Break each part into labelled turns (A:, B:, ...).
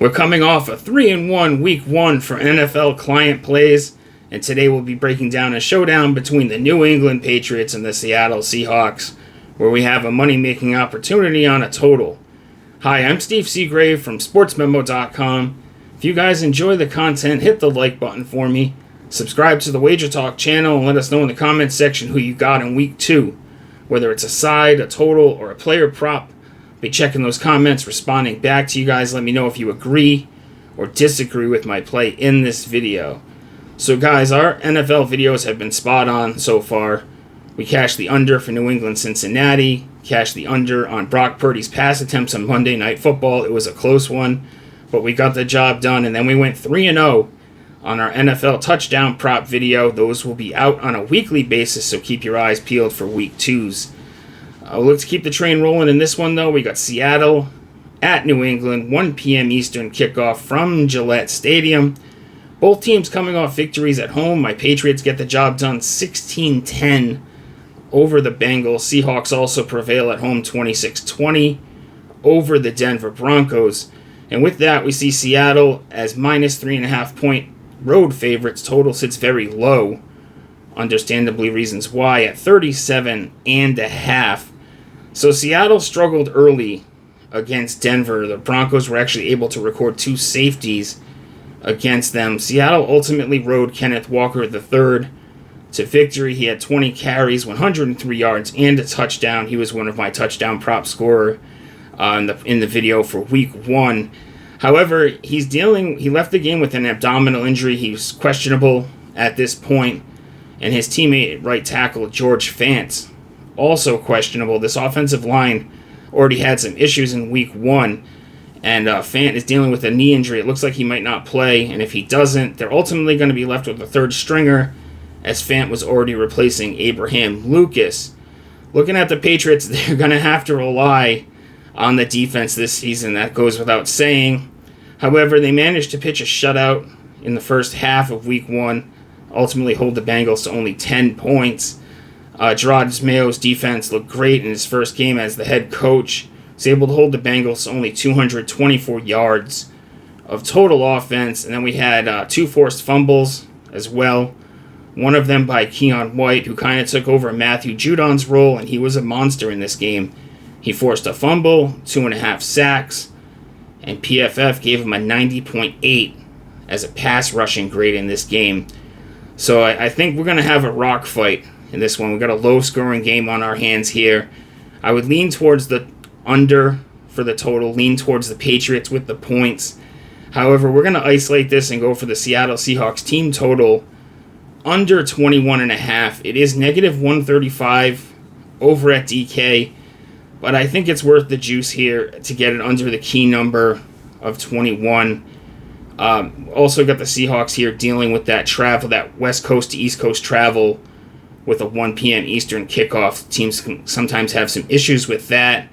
A: We're coming off a 3-1 week 1 for NFL client plays, and today we'll be breaking down a showdown between the New England Patriots and the Seattle Seahawks, where we have a money-making opportunity on a total. Hi, I'm Steve Seagrave from sportsmemo.com. If you guys enjoy the content, hit the like button for me, subscribe to the Wager Talk channel, and let us know in the comments section who you got in week 2, whether it's a side, a total, or a player prop. Be checking those comments, responding back to you guys. Let me know if you agree or disagree with my play in this video. So guys, our NFL videos have been spot on so far. We cashed the under for New England Cincinnati, cashed the under on Brock Purdy's pass attempts on Monday Night Football. It was a close one, but we got the job done, and then we went 3-0 on our NFL touchdown prop video. Those will be out on a weekly basis, so keep your eyes peeled for week 2s. Let's keep the train rolling in this one, though. We got Seattle at New England, 1 p.m. Eastern kickoff from Gillette Stadium. Both teams coming off victories at home. My Patriots get the job done 16-10 over the Bengals. Seahawks also prevail at home 26-20 over the Denver Broncos. And with that, we see Seattle as minus 3.5 point road favorites. Total sits very low. Understandably reasons why at 37.5. So Seattle struggled early against Denver. The Broncos were actually able to record 2 safeties against them. Seattle ultimately rode Kenneth Walker III to victory. He had 20 carries, 103 yards, and a touchdown. He was one of my touchdown prop scorer in the video for week 1. However, he left the game with an abdominal injury. He was questionable at this point. And his teammate, right tackle George Fant, also questionable. This offensive line already had some issues in week 1, and Fant is dealing with a knee injury. It looks like he might not play, and if he doesn't, they're ultimately going to be left with a third stringer, as Fant was already replacing Abraham Lucas. Looking at the Patriots, they're going to have to rely on the defense this season. That goes without saying. However, they managed to pitch a shutout in the first half of week 1, ultimately hold the Bengals to only 10 points. Gerard Mayo's defense looked great in his first game as the head coach. He was able to hold the Bengals to only 224 yards of total offense. And then we had 2 forced fumbles as well. One of them by Keion White, who kind of took over Matthew Judon's role, and he was a monster in this game. He forced a fumble, 2.5 sacks, and PFF gave him a 90.8 as a pass rushing grade in this game. So I think we're going to have a rock fight in this one. We've got a low-scoring game on our hands here. I would lean towards the under for the total, lean towards the Patriots with the points. However, we're going to isolate this and go for the Seattle Seahawks team total under 21.5. It is negative 135 over at DK, but I think it's worth the juice here to get it under the key number of 21. Also got the Seahawks here dealing with that travel, that West Coast to East Coast travel with a 1 p.m. Eastern kickoff. Teams can sometimes have some issues with that.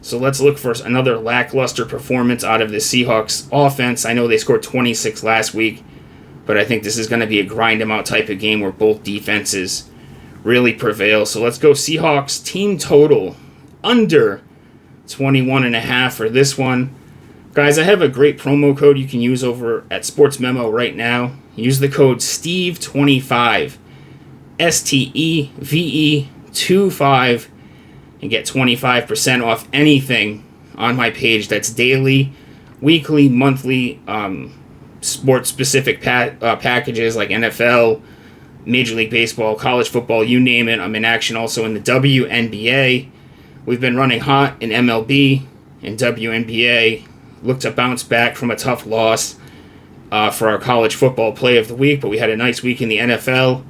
A: So let's look for another lackluster performance out of the Seahawks offense. I know they scored 26 last week, but I think this is going to be a grind them out type of game where both defenses really prevail. So let's go Seahawks team total under 21.5 for this one. Guys, I have a great promo code you can use over at Sports Memo right now. Use the code STEVE25, STEVE25, and get 25% off anything on my page. That's daily, weekly, monthly, sports-specific packages like NFL, Major League Baseball, college football, you name it. I'm in action also in the WNBA. We've been running hot in MLB and WNBA. Looked to bounce back from a tough loss for our college football play of the week, but we had a nice week in the NFL.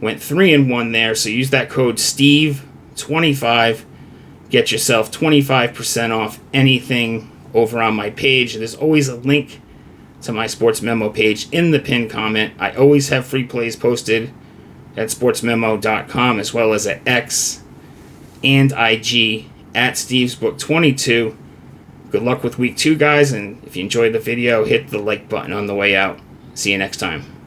A: Went 3-1 there, so use that code STEVE25. Get yourself 25% off anything over on my page. There's always a link to my Sports Memo page in the pinned comment. I always have free plays posted at sportsmemo.com as well as at X and IG at StevesBook22. Good luck with week 2, guys, and if you enjoyed the video, hit the like button on the way out. See you next time.